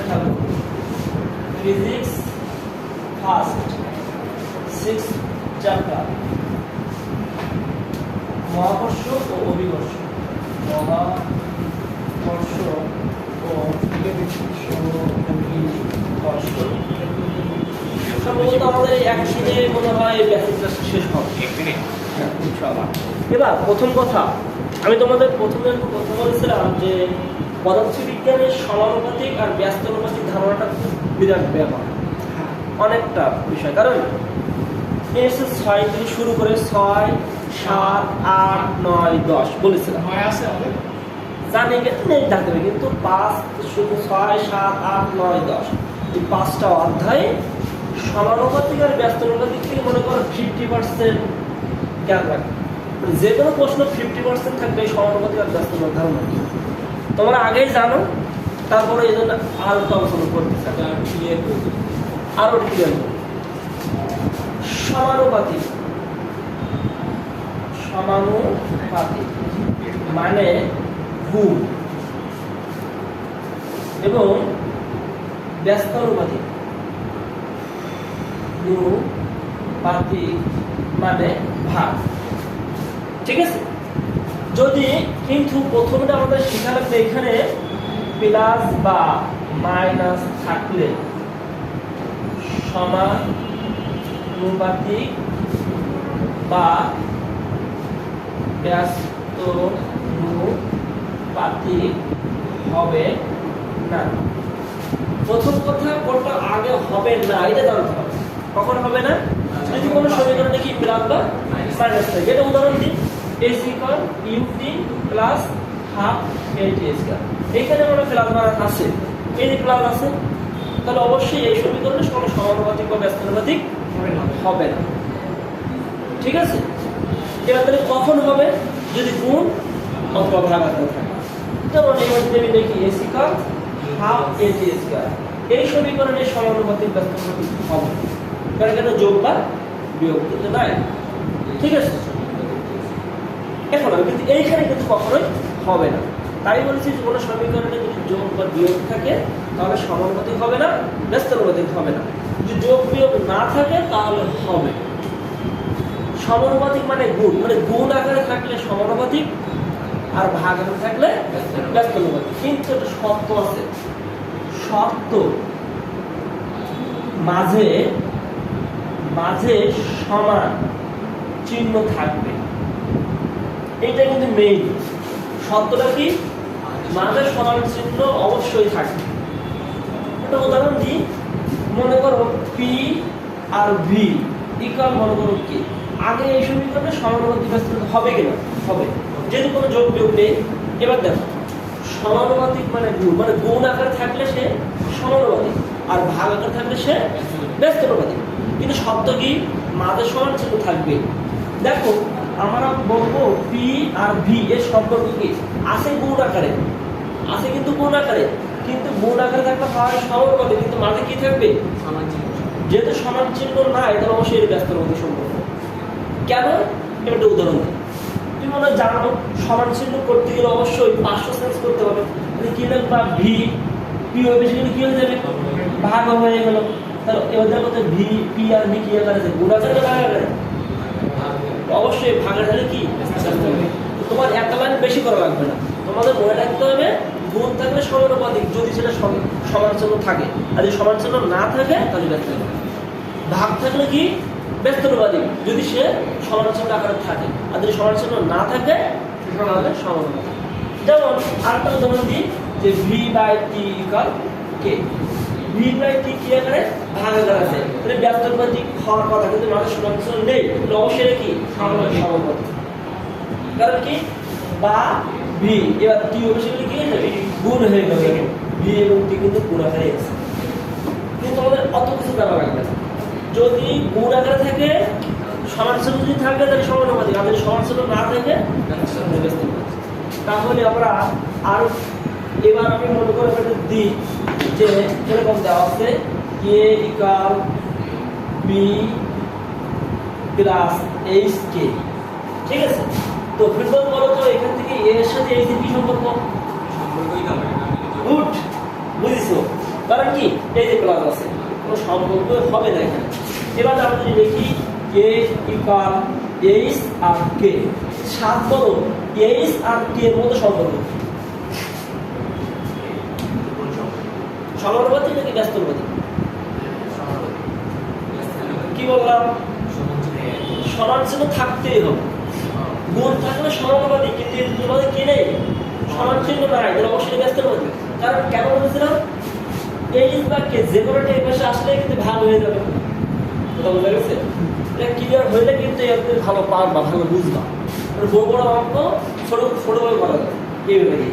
থাকবে physics first 6 chapter মহাকর্ষ ও অভিকর্ষ ও সম্ভবত আমাদের একদিনে মনে হয় বেসিকটা শেষ হবে ইনশাআল্লাহ। এবার প্রথম কথা আমি তোমাদের প্রথমে কথা বলেছিলাম যে পদার্থবিজ্ঞানের সমানুপাতিক আর ব্যস্তানুপাতিক ধারণাটা খুব বিরাট ব্যাপার, অনেকটা বিষয়। কারণ এসে 6 থেকে শুরু করে 6, 7, 8, 9, 10 বলেছিলাম জানি নেই থাকবে, কিন্তু 5 শুধু 6, 7, 8, 9, 10 এই 5টা অধ্যায়ে সমানুপাতিক আর ব্যস্তানুপাতিক থেকে মনে করো 50% জ্ঞান রাখবে। যে কোনো প্রশ্ন 50% থাকবে এই সমানুপাতিক আর ব্যস্তানুপাতিক ধারণা তোমরা আগেই জানো, তারপরে এই জন্য আরো আলোচনা করতে চাই, আরো ক্লিয়ার সমানুপাতিক। সমানুপাতিক মানে গুণ এবং ব্যস্তানুপাতিক মানে ভাগ, ঠিক আছে। যদি কিন্তু প্রথমে আমাদের শেখা লাগবে এখানে প্লাস বা মাইনাস থাকলে সমানুপাতিক বা ব্যস্তানুপাতিক হবে না। প্রথম কথা কোনটা আগে হবে না এটা জানতে হবে। কখন হবে না? যদি কোনো সমীকরণে কি প্লাস বা মাইনাস থাকে। এটা উদাহরণ দিই, ac = ut plus half at square. এখানে মানে প্লাস মাইনাস আছে, এই যে প্লাস আছে, তাহলে অবশ্যই এই সমীকরণে কোনো সমানুপাতিক বা ব্যস্তানুপাতিক হবে না, ঠিক আছে। এবার তাহলে কখন হবে? যদি গুণ অথবা ভাগাকার থাকে। যেমন এই মধ্যে আমি দেখি ac = হাফ at স্কয়ার, এই সমীকরণে সমানুপাতিক ব্যস্তানুপাতিক হবে, কারণ এখানে যোগ বা বিয়োগ কিন্তু নাই, ঠিক আছে। এখন কিন্তু এইখানে কিন্তু কখনোই হবে না, তাই বলছি যে কোনো সমীকরণে যদি যোগ বা বিয়োগ থাকে তাহলে সমানুপাতিক হবে না, ব্যস্তানুপাতিক হবে না। যদি যোগ বিয়োগ না থাকে তাহলে হবে। সমানুপাতিক মানে গুণ, মানে গুণ আকারে থাকলে সমানুপাতিক আর ভাগ আকারে থাকলে ব্যস্তানুপাতিক। কিন্তু একটা শর্ত আছে, শর্ত মাঝে মাঝে সমান চিহ্ন থাকবে, এইটা কিন্তু মেইন শর্তটা। কি? মাঝে সমান চিহ্ন অবশ্যই থাকবে। একটা উদাহরণ দিই, মনে করো পি আর ভি ইকুয়াল মনে করো কি, আগে এই সমীকরণে সমানুপাতিক ব্যস্তানুপাতিক হবে কিনা? হবে, যেহেতু কোনো যোগ বিয়োগ নেই। এবার দেখো সমানুপাতিক মানে গুণ, মানে গুণ আকারে থাকলে সে সমানুপাতিক আর ভাগ আকারে থাকলে সে ব্যস্তানুপাতিক। কিন্তু শর্ত কি? মাঝে সমান চিহ্ন থাকবে। দেখো আমরা বলবো পি আর ভি এর সম্পর্ক কি আছে? গুণ আকারে আছে, কিন্তু গুণ আকারে, কিন্তু গুণ আকারে থাকলে হয় সমানুপাতিক, কিন্তু মাঝে কি থাকবে? সমান চিহ্ন। যেহেতু সমান চিহ্ন নাই তাহলে অবশ্যই এর ব্যস্তানুপাতিক সম্পর্ক। কেন? একটা উদাহরণ দিই, তুমি মনে জানো সমান চিহ্ন করতে গেলে অবশ্যই 500 চেঞ্জ করতে হবে। কি লিখবা? ভি পি ওই বেশি কি হয়ে যাবে? ভাগ হয়ে গেল। তাহলে এবার দেখো তো ভি পি আর ভি কি আকারে আছে? গুণ আকারে ভাগ আকারে? অবশ্যই ভাগের ধারে কি তোমার একটা লাইন বেশি করা লাগবে না, তোমাদের মনে রাখতে হবে গুণ থাকলে সমানুপাতিক যদি সেটা সমান চিহ্ন থাকে, আর যদি সমান চিহ্ন না থাকে তাহলে ব্যস্তানুপাতিক। ভাগ থাকলে কি? ব্যস্তানুপাতিক যদি সে সমান চিহ্ন আকারে থাকে, আর যদি সমান চিহ্ন না থাকে তাহলে সমানুপাতিক। যেমন আরেকটা উদাহরণ দিই যে v/t = k। v/t কি আকারে? ভাগ আকারে আছে, তাহলে ব্যস্তানুপাতিক হওয়ার কথা, কিন্তু মাঝে সমান চিহ্ন নেই, তাহলে অবশ্যই কি সমানুপাতিক। কারণ কি? বা ভি এবার টি অবশ্যই কি হয়ে যাবে? গুণ হয়ে যাবে। ভি এবং টি কিন্তু গুণ আকারে আছে, কিন্তু আমাদের অত কিছু জানা লাগবে না। যদি গুণ আকারে থাকে সমান চিহ্ন যদি থাকে তাহলে সমানুপাতিক, আর যদি সমান চিহ্ন না থাকে তাহলে আমরা আর এবার আমি মনে করি দিই যে এরকম দেওয়া আছে K equal B plus H K, ঠিক আছে। তো ফিল্ডন বলো তো এখান থেকে এর সাথে এইচ এর কি সম্পর্ক? সম্পর্কই না, গুড, বুঝিছো। কারণ এই যে প্লাস আছে, কোনো সম্পর্ক হবে না এখানে। এবার আমরা যদি দেখি কে ইকুয়াল এইচ আর কে, সাত বলো এইচ আর কে এর মধ্যে সম্পর্ক সমানুপাতিক নাকি ব্যস্তানুপাতিক? কি বললাম? সমান চিহ্ন থাকতেই হবে, গুণ থাকলে সমানুপাতিক, কিন্তু এর মধ্যে কি নেই? সমান চিহ্ন নাই, তাহলে অবশ্যই ব্যস্তানুপাতিক। কারণ কেন বলেছিলাম? এইচ বা কে যে কোনোটা এই পাশে আসলে কিন্তু ভাগ হয়ে যাবে। কথা বোঝা গেছে? এটা ক্লিয়ার হইলে কিন্তু ভালো পারবা, ভালো বুঝবা। বড় বড় অঙ্ক ছোট ছোট ভাবে করা যাবে এইভাবে।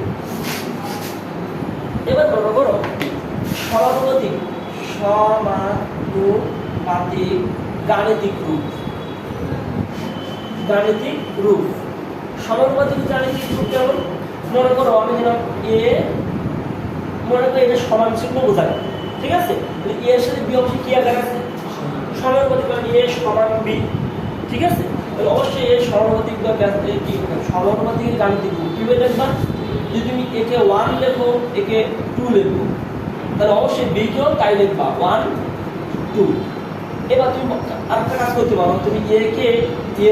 এবার মনে করো সমানুপাতিক সমানুপাতিক গাণিতিক রূপ, গাণিতিক রূপ সমানুপাতিক গাণিতিক রূপ কেমন? মনে করো আমি দিলাম এ, মনে করো এটা সমান চিহ্ন বোঝায়, ঠিক আছে? এর সাথে বি অংশে কি আকার আছে? সমানুপাতিক, মানে এ সমান বি, ঠিক আছে? তাহলে অবশ্যই এর সমানুপাতিক বা কি সমানুপাতিক গাণিতিক রূপ কিভাবে লিখবা? যদি তুমি একে 1 লেখো, একে 2 লেখো, তাহলে অবশ্যই বি কেও তাই লিখবা 1 2। এবার তুমি আরেকটা কাজ করতে পারো, তুমি এ কে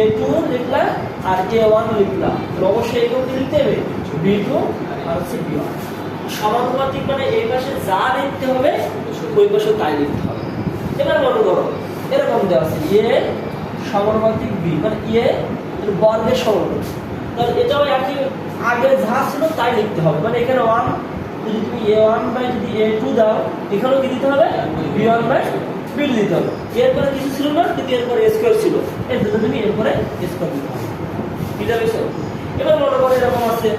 a2 লিখলা আর a1 লিখলা, তাহলে অবশ্যই একেও কি লিখতে হবে? b2 আর হচ্ছে b1। সমানুপাতিক মানে এই পাশে যা লিখতে হবে ওই পাশে তাই লিখতে হবে। এবার মনে করো এরকম দেওয়া আছে এ সমানুপাতিক বি, মানে এ এর বর্গের সমানুপাতিক, তাহলে এটাও একই আগে যা ছিল তাই লিখতে হবে। মানে এখানে 1 যদি তুমি a1 বাই যদি a2 দাও, এখানেও কি দিতে হবে? b1 বাই b2 দিতে হবে। এরপরে কিছু ছিল না, কিন্তু এরপরে স্কয়ার ছিল, এর জন্য তুমি এরপরে স্কয়ার দিতে হবে। বুঝা গেছে? এবার মনে করো এরকম আছে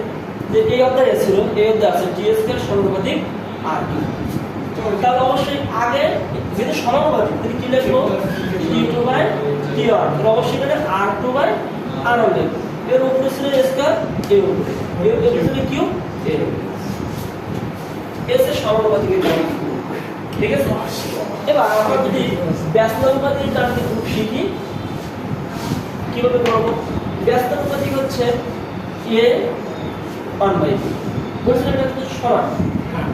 যে এই অধ্যায়ে ছিল, এই অধ্যায়ে আছে টি স্কয়ার সমানুপাতিক আর কি, তাহলে অবশ্যই আগে যেটা সমানুপাতিক তাহলে কি লিখবো? t2 বাই t1, তাহলে অবশ্যই এখানে r2 বাই r1 লিখবো। এর উপরে ছিল স্কয়ার, এর উপরে এর ছিল কিউব, এর উপরে এসে সমানুপাতিকের গাণিতিক রূপ, ঠিক আছে? এবার আমরা যদি ব্যস্তানুপাতিক গাণিতিক রূপ শিখি, কিভাবে করব? ব্যস্তানুপাতিক হচ্ছে a 1 বাই b, বলছিলাম এটা কিন্তু সমান,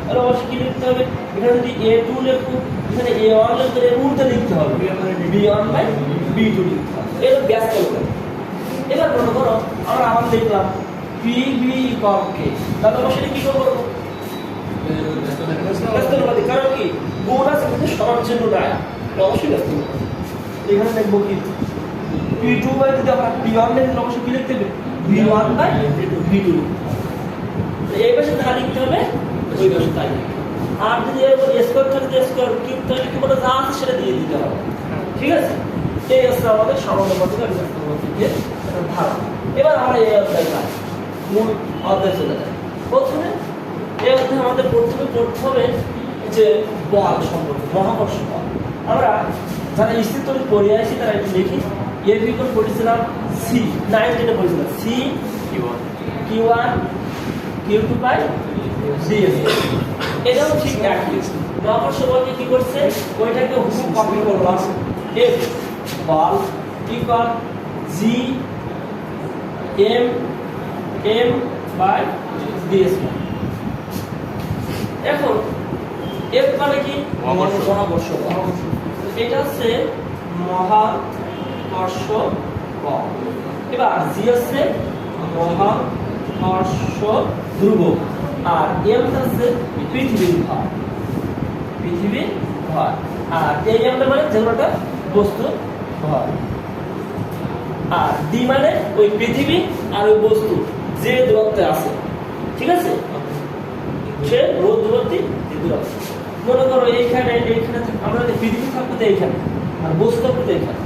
তাহলে অবশ্যই কি লিখতে হবে? এখানে যদি a2 লেখো, এখানে a1 লিখতে এর উল্টো লিখতে হবে, b1 বাই b2 লিখতে হবে। এটা ব্যস্তানুপাতিক। এবার মনে করো আমরা আবার লিখলাম pb ইকুয়াল k, তাহলে অবশ্যই কি করব? ব্যস্তানুপাতিক। কারণ কি গুণ আছে কিন্তু সমান চিহ্ন নাই, অবশ্যই ব্যস্তানুপাতিক। এখানে লিখবো কি p2 বাই যদি আমরা p1 লিখি, অবশ্যই কি লিখতে হবে? b1 by b2। এই পাশে যা লিখতে হবে ওই পাশে তাই। আর যদি এর উপর স্কয়ার থাকে, স্কয়ার কিউব থাকে, কি বলে যা আছে সেটা দিয়ে দিতে হবে, ঠিক আছে? এই হচ্ছে আমাদের সমানুপাতিক আর ব্যস্তানুপাতিকের ধারণা। এবার আমরা এই অধ্যায়ে যাই, মূল অধ্যায়ে চলে যাই। প্রথমে এই অধ্যায়ে আমাদের প্রথমে পড়তে হবে যে বল সম্পর্কে, মহাকর্ষ বল। আমরা যারা স্থির তড়িৎ পড়ে আসি তারা একটু লিখি। এর বিকল্প পড়েছিলাম সি, 9 যেটা পড়েছিলাম C q1 q2 by ds। এটাও ঠিক একই। মহাকর্ষ বলকে কি করছে? ওইটাকে হুবহু কপি করলাম। F বল equal g m by ds। এখন F মানে কি? মহাকর্ষ বল। এটা হচ্ছে মহাকর্ষ বল। এবার g হচ্ছে মহাকর্ষ ধ্রুবক, আর m হচ্ছে পৃথিবীর ভর, পৃথিবীর ভর। আর এই m মানে যেটা বস্তু ভর, আর d মানে ওই পৃথিবী আর ওই বস্তু যে দূরত্বে আছে, ঠিক আছে? সে মধ্যবর্তী দূরত্ব। মনে করো এইখানে আমরা পৃথিবী থাকবো তো এইখানে, আর বস্তু থাকবো তো এইখানে,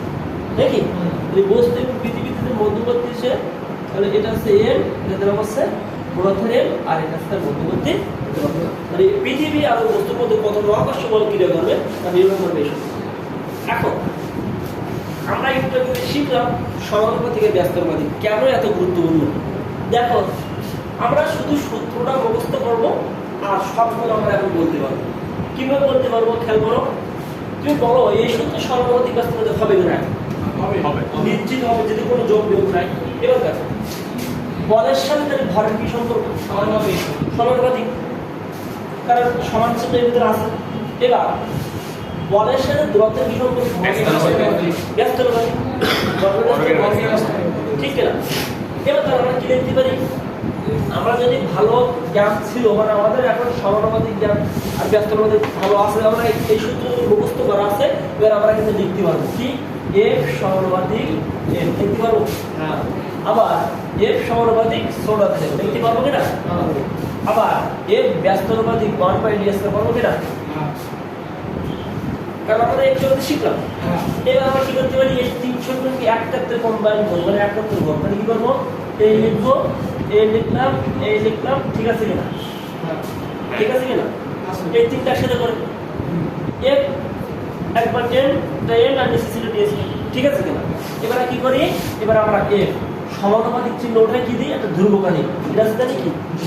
দেখি এই বস্তু এবং পৃথিবীতে মধ্যবর্তী সে, তাহলে এটা হচ্ছে এর, এটা হচ্ছে দূরত্বের এর, আর এটা হচ্ছে মধ্যবর্তী দূরত্ব। মানে পৃথিবী আর বস্তুর মধ্যে কত মহাকর্ষ বল ক্রিয়া করবে তা নির্ভর করবে এই সূত্র। এখন আমরা একটু শিখলাম সমানুপাতিক আর ব্যস্তানুপাতিক কেন এত গুরুত্বপূর্ণ। দেখো আমরা শুধু সূত্রটা মুখস্থ করবো আর সবগুলো আমরা এখন বলতে পারবো। কিভাবে বলতে পারবো? খেয়াল করো, তুমি বলো এই সূত্রে সমানুপাতিক ব্যস্তানুপাতিক হবে না? নিশ্চিত হবে যদি কোনো যোগ বিয়োগ নাই। এবার দেখো বলের সাথে তাহলে ভরের কি সম্পর্ক? সমানুপাতিক, কারণ সমান চিহ্ন এর ভিতরে আছে। এবার বলের সাথে দূরত্বের কি সম্পর্ক? ব্যস্তানুপাতিক। ঠিক না? এবার তাহলে আমরা কি লিখতে পারি? আমরা যদি ভালো জ্ঞান ছিল, মানে আমাদের এখন সমানুপাতিক জ্ঞান আর ব্যস্তানুপাতিক ভালো আছে, আমরা এই সূত্র মুখস্থ করা আছে, এবার আমরা কিন্তু লিখতে পারবো কি f সমানুপাতিক m লিখতে পারবো। আবার f সমানুপাতিক ছোট থেকে লিখতে পারবো কিনা? আবার f ব্যস্তানুপাতিক 1/ds পারবো কিনা? কারণ আমরা একটু শিখলাম। এবার আমরা কি করতে পারি? এই তিন সূত্রকে একটাতে কম্বাইন করব, মানে একটাতে করব, মানে কি করব? এই লিখবো, এই লিখলাম, এই লিখলাম, ঠিক আছে কিনা? ঠিক আছে কিনা? এই তিনটা একসাথে করে f একবার n তাই n আর নিচে ছিল ds, ঠিক আছে কিনা? এবার কি করি? এবার আমরা f সমানুপাতিক চিহ্ন ওঠাই কি দিই? একটা ধ্রুবকানি, এটা জানি কি g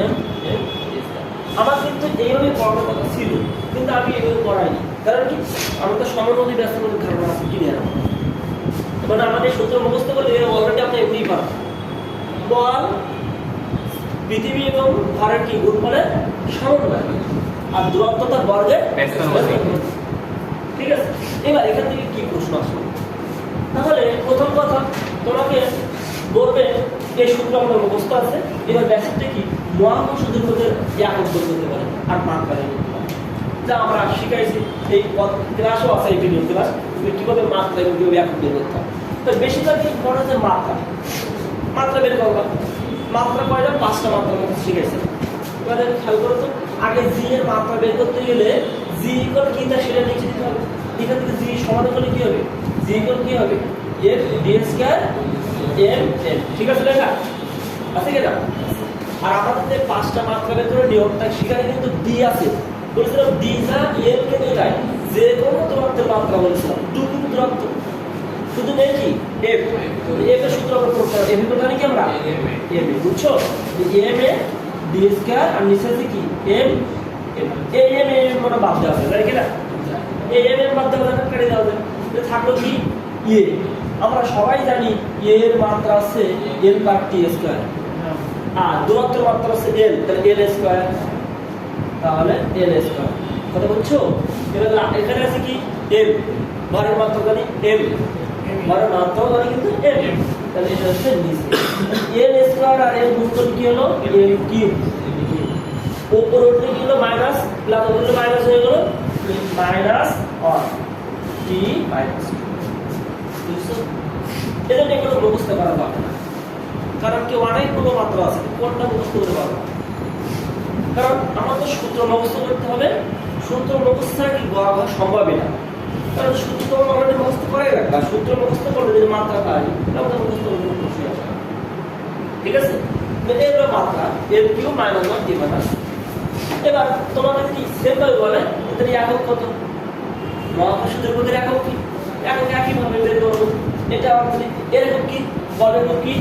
m m আমার কিন্তু এইভাবে পড়ানোর কথা ছিল, কিন্তু আমি এইভাবে পড়াইনি। কারণ কি? আমার তো সমানুপাতিক ব্যস্তানুপাতিক ধারণা আছে ক্লিয়ার। মানে আমাদের সূত্র মুখস্থ করলে অলরেডি আপনি এমনি পারেন। বল পৃথিবী এবং ভারের কি গুণফলের সমানুপাতিক, আর দূরত্ব তার বর্গের ব্যস্তানুপাতিক। ঠিক আছে? এবার এখান থেকে কি প্রশ্ন আসবে? তাহলে প্রথম কথা তোমাকে বলবে এই সূত্র আমাদের মুখস্থ আছে, এবার বেসিকটা কি? মহাকর্ষ দূরত্বের একক বের করতে পারে আর মাত্রা বের করতে পারে, যা আমরা শিখাইছি এই ক্লাসও আছে, এই ভিডিও ক্লাস কিভাবে মাত্রা এবং কিভাবে একক বের করতে হবে। তো বেশিরভাগ কি পড়া যে মাত্রা বের করবা। মাত্রা কয়টা? 5টা মাত্রা শিখাইছে। এবারে খেয়াল করো তো, আগে জি এর মাত্রা বের করতে গেলে জি ইকুয়াল কি তা সেটা লিখে দিতে হবে। এখান থেকে জি সমান হলে কি হবে? জি ইকুয়াল কি হবে? f d square m n, ঠিক আছে লেখা আছে কিনা? আর আমাদের 5টা মাত্রা বের করে নিয়মটা সেখানে কিন্তু d আছে, বলেছিলাম d যা m কে দেয় যে কোনো দূরত্বের মাত্রা বলেছিলাম, দুটো দূরত্ব শুধু নেই কি f এর সূত্র আমরা প্রয়োগ করব। f এর মানে কি আমরা m, বুঝছো? m এ d স্কয়ার আর নিচে আছে কি m এই m মানে বাদ দেওয়া হবে, তাই কি না? এই m এর বাদ দেওয়া হবে, কেটে দেওয়া হবে, তো থাকলো কি a। আমরা সবাই জানি a এর মাত্রা আছে l ভাগ t স্কয়ার, আর দূরত্বের মাত্রা আছে l, তাহলে l স্কয়ার, তাহলে l স্কয়ার। কথা বুঝছো? এবার এখানে আছে কি m, ভরের মাত্রা জানি m, ভরের মাত্রা জানি কিন্তু m, তাহলে এটা হচ্ছে নিচে l স্কয়ার আর l গুণ করলে কি হলো? l cube. উপর উঠলে কি হলো? মাইনাস, প্লাস উপরে মাইনাস হয়ে গেল মাইনাস 1 t মাইনাস 2। বুঝছো? এটা নিয়ে কোনো মুখস্থ করা যাবে না, কারণ কি অনেকগুলো মাত্রা আছে, কোনটা মুখস্থ করতে পারবো? কারণ আমাদের সূত্র মুখস্থ করতে হবে। সূত্র মুখস্থ ছাড়া কি হওয়া সম্ভবই না, কারণ সূত্র তো অলরেডি মুখস্থ করাই রাখবা। সূত্র মুখস্থ করলে যদি মাত্রা পাই তাহলে মুখস্থ করতে কোনো প্রশ্ন আসে না, ঠিক আছে? এর মাত্রা এর কিউ মাইনাস 1 টি মাইনাস। এবার তোমাদের কি সেম ভাবে বলে এদের একক কত? মহাকর্ষ দূরত্বের একক কি? একক একই ভাবে বের করব। এটা আমাদের এর একক কি? বলের একক কি?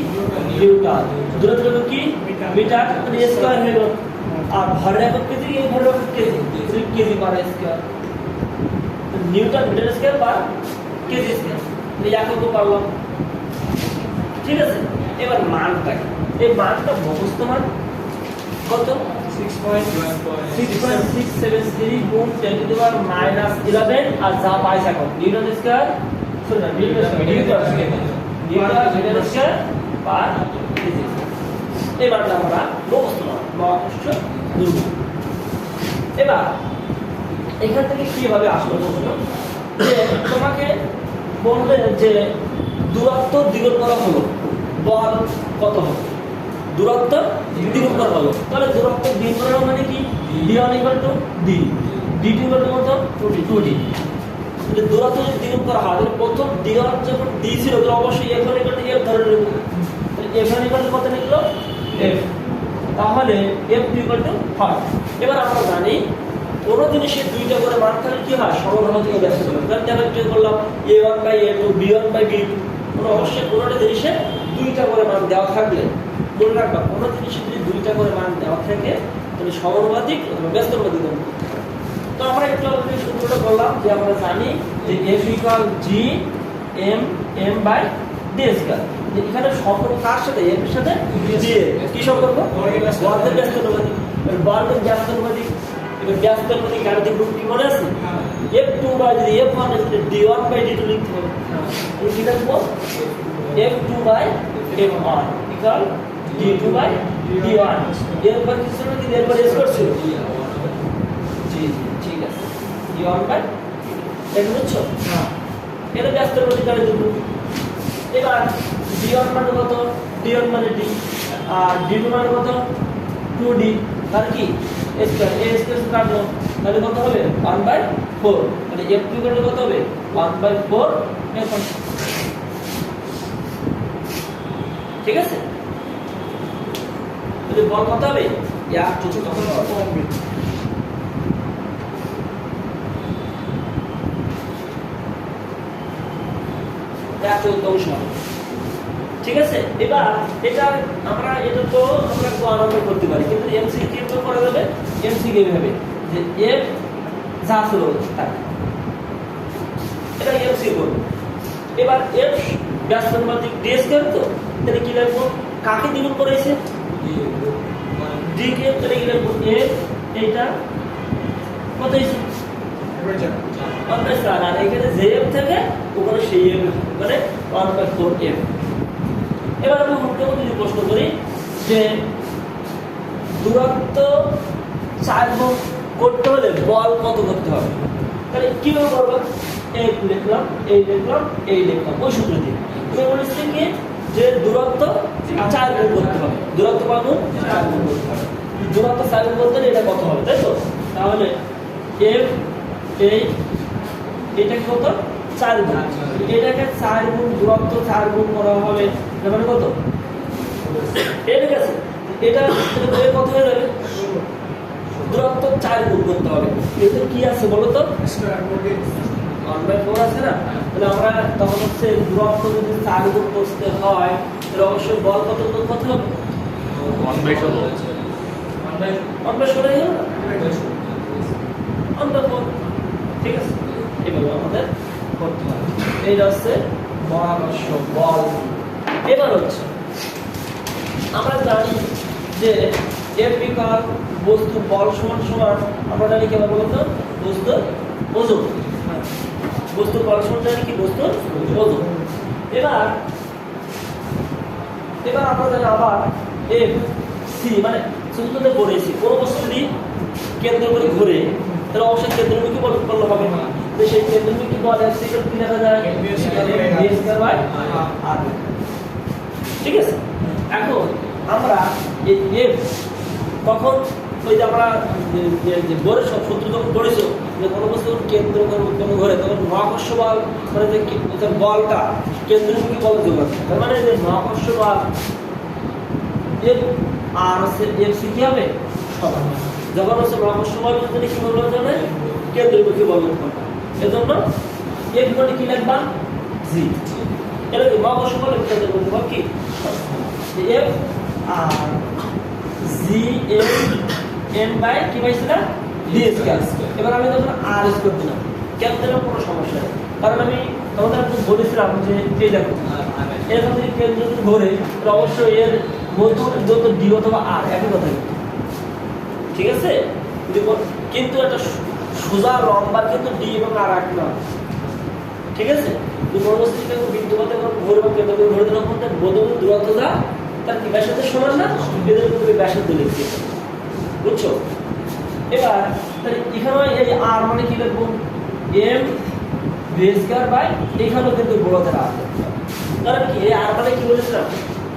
নিউটন। দূরত্বের একক কি? মিটার, মানে স্কয়ার হয়ে গেল। আর ভরের একক কেজি, এই ভরের একক KG, KG per square. Newton metre square per KG square, এই একক পারলাম, ঠিক আছে? এবার মানটা কি? এই মানটা মুখস্থ মান কত? 6.673 গুণ 10 টু দি পাওয়ার মাইনাস 11 আর যা পাই থাকো নিউটন স্কয়ার, সরি না নিউটন স্কয়ার পার কেজি। এই মানটা আমরা মুখস্থ মান মহাকর্ষ দূরত্ব। এবার এখান থেকে কিভাবে আসলো প্রশ্ন? যে তোমাকে বলবে যে দূরত্ব দ্বিগুণ করা হলো, বল কত হবে? দূরত্ব দ্বিগুণ করা হলো, তাহলে দূরত্ব দ্বিগুণ করা মানে কি? d1 d, d2 কত? 2d। তাহলে দূরত্ব যদি দ্বিগুণ করা হয়, তাহলে প্রথম d1 যখন d ছিল তখন অবশ্যই f1 f ধরে নেব। তাহলে f1 কত লিখলো? f, তাহলে f2 5। এবার আমরা জানি কোন জিনিসের দুইটা করে মান থাকলে কি হয়? সমানুপাতিক ব্যস্ত হবে। তাহলে দেখো কি করলাম, a1/a2 b1/b2, কোনো অবশ্যই কোনোটা জিনিসে দুইটা করে মান দেওয়া থাকলে মনে রাখবা, কোনো জিনিসে যদি দুইটা করে মান দেওয়া থাকে তাহলে সমানুপাতিক অথবা ব্যস্তানুপাতিক। তো আমরা একটু আগে সূত্রটা বললাম যে আমরা জানি যে f = g m m/d square. এখানে সম্পর্ক কার সাথে? f এর সাথে g এর কি সম্পর্ক? বর্গের ব্যস্তানুপাতিক। বর্গের ব্যস্তানুপাতিক ব্যস্তের প্রতি গাণিতিক রূপ কি মনে আছে f2 বাই যদি f1 এর d1 বাই d2 লিখতে হবে এই কি লিখবো f2 by f1 equal d2 by d1 এরপর কিছু না কি এরপর s করছে জি ঠিক আছে d1 বাই এটা বুঝছো হ্যাঁ এটা ব্যস্তের প্রতি গাণিতিক রূপ এবার d1 মানে কত d1 মানে d আর d2 মানে কত 2d তার কি স্কয়ার a স্কয়ার কাটলো তাহলে কত হবে 1/4 তাহলে f2 করলে কত হবে 1/4 f1 ঠিক আছে তাহলে বল কত হবে এক কিছু তখন কমবে এক চতুর্থাংশ ঠিক আছে এবার এটা আমরা এটা তো আমরা গণনা করতে পারি কিন্তু এমসিকিউ কিভাবে করা যাবে এমসিকিউ কিভাবে যে f যা ছিল তাই এটা এমসিকিউ করব এবার f ব্যাসার্ধ ডি স্কয়ার তো তাহলে কি লিখব কাকে দ্বিগুণ করেছে d কে তাহলে কি লিখব f এটা কত হইছে আমরা আর এখানে যে f থেকে উপরে সেই f মানে 1/4f এবার আমি উল্টো যদি প্রশ্ন করি যে দূরত্ব 4 গুণ করতে হলে বল কত করতে হবে তাহলে কিভাবে করব এই লিখলাম এই লিখলাম ওই সূত্র দিয়ে তুমি বলেছিলে কি যে দূরত্ব 4 গুণ করতে হবে দূরত্ব কত 4 গুণ করতে হবে দূরত্ব 4 গুণ করতে হলে এটা কত হবে তাই তো তাহলে f এটা কত 4 গুণ এটাকে 4 গুণ দূরত্ব 4 গুণ করা হবে মানে কত ঠিক আছে এটা কত হয়ে যাবে দূরত্ব 4 গুণ করতে হবে এতে কি আছে বলো তো স্কয়ার করলে 1/4 আছে না তাহলে আমরা তখন হচ্ছে দূরত্ব যদি 4 গুণ করতে হয় তাহলে অবশ্যই বল কত গুণ করতে হবে 1/4 1/4 হয়ে গেল 1/4 ঠিক আছে এভাবে আমাদের করতে হবে এইটা হচ্ছে মহাকর্ষ বল এবার হচ্ছে আমরা জানি যে f ইকুয়াল বস্তু বল সমান সমান আমরা জানি কি বলবো তো বস্তু ওজন বস্তু বল সমান জানি কি বস্তু ওজন এবার আমরা জানি আবার f c মানে সূত্রতে পড়েছি কোন বস্তু যদি কেন্দ্র করে ঘুরে তাহলে অবশ্যই কেন্দ্রমুখী বল করলে হবে না তো সেই কেন্দ্রমুখী বল f c কি লেখা যায় v স্কয়ার বাই r ঠিক আছে এখন আমরা এই f তখন ওই যে আমরা যে বড় সব সূত্র যখন পড়েছো যে কোনো বস্তু কেন্দ্র করে উৎপন্ন করে তখন মহাকর্ষ বল মানে যে বলটা কেন্দ্রমুখী বল যোগ আছে তার মানে যে মহাকর্ষ বল f আর f c কি হবে সমান যখন হচ্ছে মহাকর্ষ বল যদি কি বলবো জানে কেন্দ্রমুখী বল উৎপন্ন এজন্য f মানে কি লিখবা g এটা কি মহাকর্ষ বল কেন্দ্রমুখী বল কি f আর g m বাই কি পাইছিল d স্কয়ার এবার আমি যখন r স্কয়ার দিলাম কেন্দ্রের কোনো সমস্যা নেই কারণ আমি তোমাদের বলেছিলাম যে এই দেখো এরকম যদি কেন্দ্র যদি ঘোরে তাহলে অবশ্যই এর মধ্যবর্তী দূরত্ব d অথবা r একই কথা ঠিক আছে কিন্তু একটা সোজা লম্বা কিন্তু d এবং r এক না ঠিক আছে যদি কোনো বস্তু যদি বিন্দুতে ঘোরে এবং কেন্দ্র ঘোরে দিলাম মধ্যে মধ্যবর্তী দূরত্বটা তার কি ব্যাসার্ধের সমান না এদের তুমি ব্যাসার্ধ লিখতে বুঝছো এবার তাহলে এখানে এই r মানে কি লিখবো m v স্কয়ার বাই এখানেও কিন্তু বড়দের r কারণ কি এই r মানে কি বলেছিলাম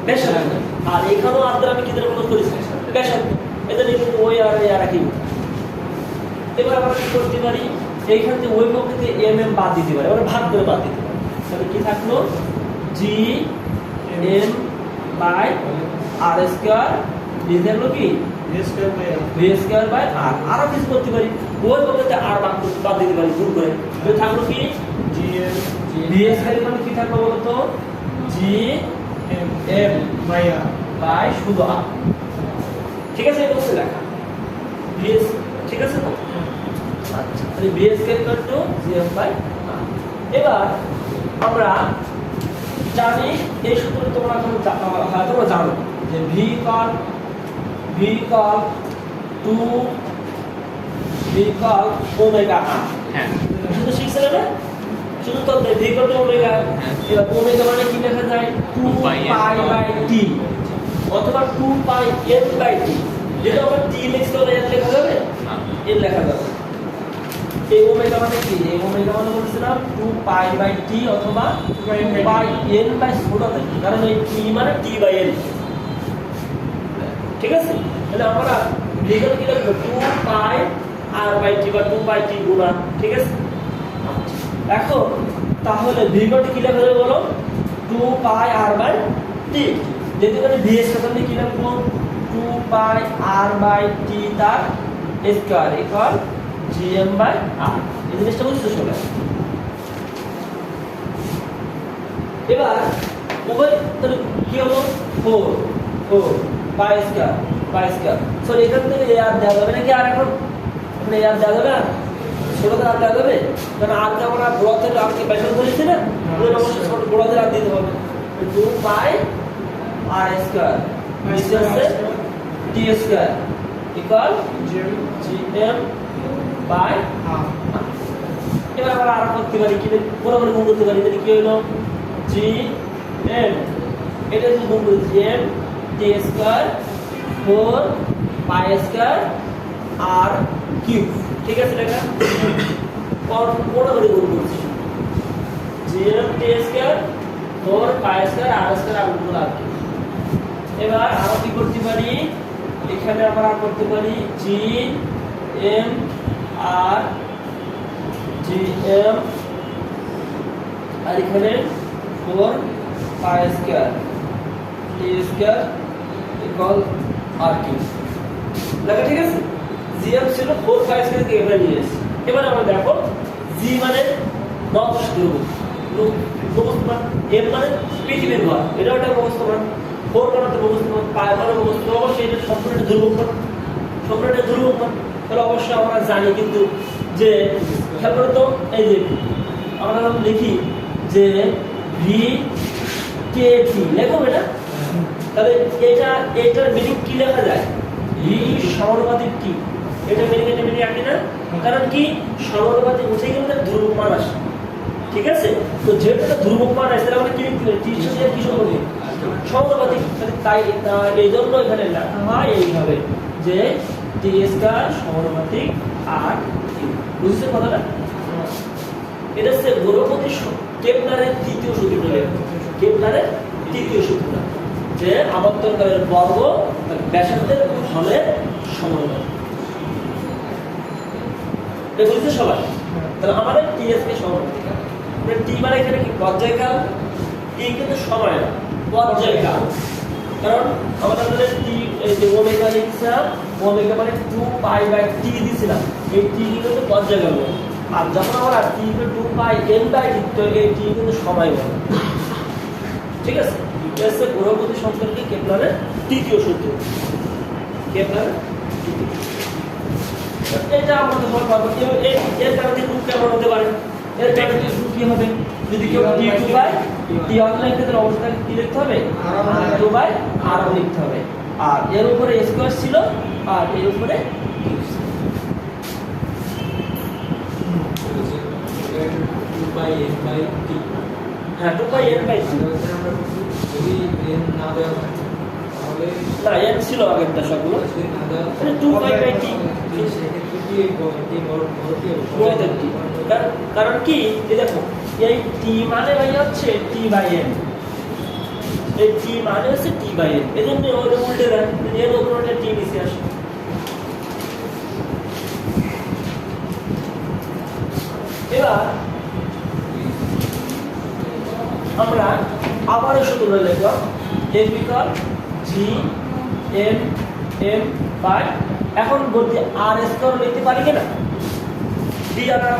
ব্যাসার্ধ আর এখানেও r দ্বারা আমি কি দ্বারা প্রকাশ করেছি ব্যাসার্ধ এদের কিন্তু ওই আর এই আর একই এবার আমরা কি করতে পারি এইখান থেকে ওই পক্ষে থেকে mm বাদ দিতে পারি আমরা ভাগ করে বাদ দিতে পারি তাহলে কি থাকলো g m by r square লিখলো কি v স্কয়ার বাই r আরো কিছু করতে পারি ওই পক্ষে r বাদ দিতে পারি গুণ করে তাহলে থাকলো কি v স্কয়ার মানে কি থাকলো বলো তো g m বাই শুধু r ঠিক আছে এটা হচ্ছে লেখা v ঠিক আছে তো আচ্ছা তাহলে v square equal to g m by r এবার আমরা জানি এই সূত্র তোমরা হয়তো জানো যে v ইকুয়াল 2 ইকুয়াল ওমেগা আর। হ্যাঁ শুধু শিখছিলেন না, শুধু তো ভি ইকুয়াল টু ওমেগা। এবার ওমেগা মানে কি লেখা যায় 2 পাই বাই টি অথবা 2 পাই এন বাই টি। যেটা আমরা টি লিখতে হলে এন লেখা যাবে, এন লেখা যাবে। এই ওমেগা মানে কি? এই ওমেগা মানে বলছিলাম 2 পাই বাই টি অথবা 2 পাই এন বাই ছোট থেকে, কারণ এই টি মানে টি বাই এন। ঠিক আছে, তাহলে আমরা লিখে কি লিখব 2 পাই আর বাই টি বা 2 পাই টি গুণা। ঠিক আছে, এখন তাহলে ভি ইকুয়াল টু কি লেখা যাবে বলো? 2 পাই আর বাই টি। যেহেতু এখানে ভি এর সাথে আমরা কি লিখব? 2 পাই আর বাই টি তার স্কয়ার ইকুয়াল জিএম বাই আর। এই জিনিসটা বুঝতে সবাই। এবার উভয় তাহলে কি হলো 4 পাই স্কয়ার। সরি, এখান থেকে এ আর দেওয়া যাবে নাকি? আর এখন মানে এ আর দেওয়া যাবে না, ছোটদের আর দেওয়া যাবে, কারণ আর কে আমরা বড়দের আরকে ব্যাসার্ধ ধরেছি না, ওদের অবশ্যই ছোট বড়দের আর দিতে হবে। 2 পাই আর স্কয়ার নিচে টি স্কয়ার ইকুয়াল জিএম বাই আর। এবার আমরা আর করতে পারি কি? বরাবর গুণ করতে পারি। তাহলে কি হলো জি এম, এটা যদি গুণ করি জিএম টি স্কয়ার 4 পাই স্কয়ার আর কিউব। ঠিক আছে, লেখা বরাবর গুণ করছি জিএম টি স্কয়ার 4 পাই স্কয়ার আর স্কয়ার আর গুণ আর কিউব। এবার আমরা কি করতে পারি? এখানে আমরা করতে পারি জি এম আর জিএম আর এখানে 4 পাই স্কয়ার টি স্কয়ার ইকুয়াল আর কিউব লেখা। ঠিক আছে, জিএম ছিল 4 পাই স্কয়ার কে এখানে নিয়ে এসেছি। এবার আমরা দেখো জি মানে নকশ ধ্রুবক, মুখস্থ। এম মানে পৃথিবীর ভর, এটা একটা মুখস্থ। 4 মানে তো মুখস্থ, পাই মানে মুখস্থ। অবশ্যই এটা সম্পূর্ণ ধ্রুবক, সম্পূর্ণ ধ্রুবক। তাহলে অবশ্যই আমরা জানি কিন্তু যে খেয়াল করে তো, এই যে আমরা লিখি যে ভি কে টি লেখো এটা। তাহলে এটার মিনিং কি লেখা যায়? ভি সমানুপাতিক টি। এটা মিনিং একই না? কারণ কি সমানুপাতিক উঠে গেলে ধ্রুবক মান আসে। ঠিক আছে, তো যেটা ধ্রুবক মান আসে আমরা কি লিখতে পারি? টির সাথে কি সম্পর্ক? সমানুপাতিক। তাই এই জন্য এখানে লেখা হয় এইভাবে যে টি স্কয়ার সমানুপাতিক আর কিউ। বুঝছেন কথাটা? এটা হচ্ছে গোলকগতি কেপলারের তৃতীয় সূত্রটা। কেপলারের তৃতীয় সূত্র যে আবর্তনকালের বর্গ ব্যাসার্ধের ঘনের সমানুপাতিক। এটা বুঝতে সবাই? তাহলে আমাদের টিএস কে সমানুপাতিক। টি মানে এখানে কি পর্যায়কাল, টি কিন্তু সময় না, পর্যায়কাল। কারণ আমাদের টি এই যে ওমেগা লিখছিলাম, ওমেগা মানে 2 পাই বাই টি দিছিলাম, এই টি কিন্তু পর্যায়কাল। আর যখন আমরা টি কে 2 পাই এন বাই টি, তো এই টি কিন্তু সময় বলে। ঠিক আছে, এটা হচ্ছে গোলকগতি সম্পর্কে কেপলারের তৃতীয় সূত্র। কেপলারের এটা আমাদের সবাই পাবো। এর কারণে রূপ কেমন হতে পারে? এর কারণে রূপ কি হবে? যদি কেউ টি 2 বাই টি অনলাইন ক্ষেত্রে অবস্থাকে কি লিখতে হবে? আর 2 বাই আর লিখতে হবে। আর এর উপরে স্কয়ার ছিল আর এর উপরে কিউব ছিল। 2 পাই n বাই টি। হ্যাঁ, 2 পাই n বাই টি। যদি n না দেওয়া হয় তাহলে না, n ছিল আগেরটা সবগুলো। যদি না দেওয়া মানে 2 পাই বাই টি। সেক্ষেত্রে কি বড় কি হবে? কারণ কি এই দেখো, এই টি মানে ভাই হচ্ছে টি বাই এন। এই টি মানে হচ্ছে টি বাই এন, এজন্য ওটা উল্টে দেন, এর উপরে টি নিচে আসে। এবার আমরা আবারও সূত্র লিখব M equal G M M by, এখন বলতে আর স্কয়ার লিখতে পারি কিনা? ডি জানা,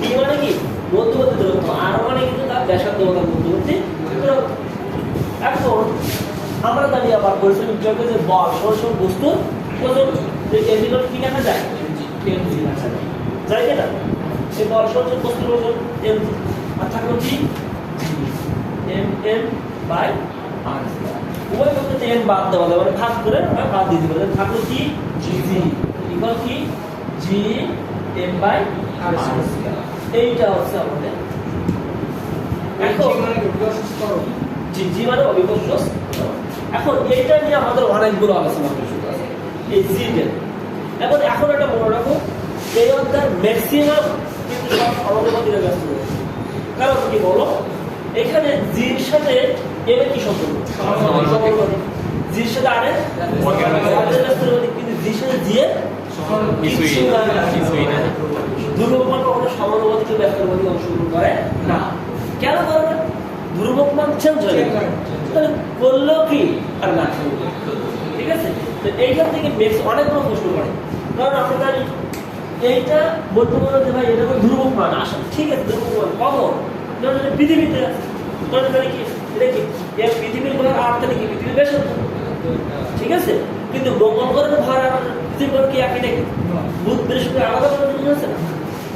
ডি মানে কি মধ্যবর্তী দূরত্ব, আর মানে কিন্তু তার ব্যাসার্ধ বা মধ্যবর্তী দূরত্ব। এখন আমরা জানি আবার পরিসংখ্যান বিজ্ঞানে যে বল সমান বস্তু ওজন, যে এমজির কি লেখা যায়? এমজি লেখা যায়, যায় কিনা? এই বল সমান বস্তুর ওজন এমজি, আর থাকলো কি M M by R square. উভয় পক্ষে এম বাদ দেওয়া যাবে, মানে ভাগ করে আমরা বাদ দিয়ে দেবো। থাকলো কি জি ইকুয়াল কি G M by R square. এইটা হচ্ছে আমাদের এখন জি মানে অবিকর্ষ স্তরণ। এখন এইটা নিয়ে আমাদের অনেকগুলো আলোচনা করতে আছে এই জিটা। এখন একটা মনে রাখো, এই অধ্যায়ের ম্যাক্সিমাম কিন্তু সব সমানুপাতিকে ব্যস্ত রয়েছে। কারণ কি বলো, এখানে জির সাথে এম এর কি সম্পর্ক? সমানুপাতিক। জির সাথে আর এর ব্যস্ত, কিন্তু জির সাথে জি এর কিছুই না। ধ্রুবক মান কখনো সমানুপাতিক ব্যস্ত অংশগ্রহণ করে না। কেন করে না? ধ্রুবক মান চেঞ্জ হয়ে যায়, তাহলে করলেও কি আর না। ঠিক আছে, তো এইখান থেকে অনেকগুলো প্রশ্ন করে। কারণ আমরা জানি এইটা বলতে পারো যে ভাই এটা তো ধ্রুবক মান আসলে, ঠিক আছে ধ্রুবক মান কখন? ধরো পৃথিবীতে আছে, ধরো তাহলে কি এটা কি পৃথিবীর ভর আর তাহলে কি পৃথিবীর ব্যাসার্ধ, ঠিক আছে। কিন্তু মঙ্গল গ্রহের ভর আর পৃথিবীর ভর কি একই নাকি? বুধ বৃহস্পতি আলাদা করে জিনিস আছে না।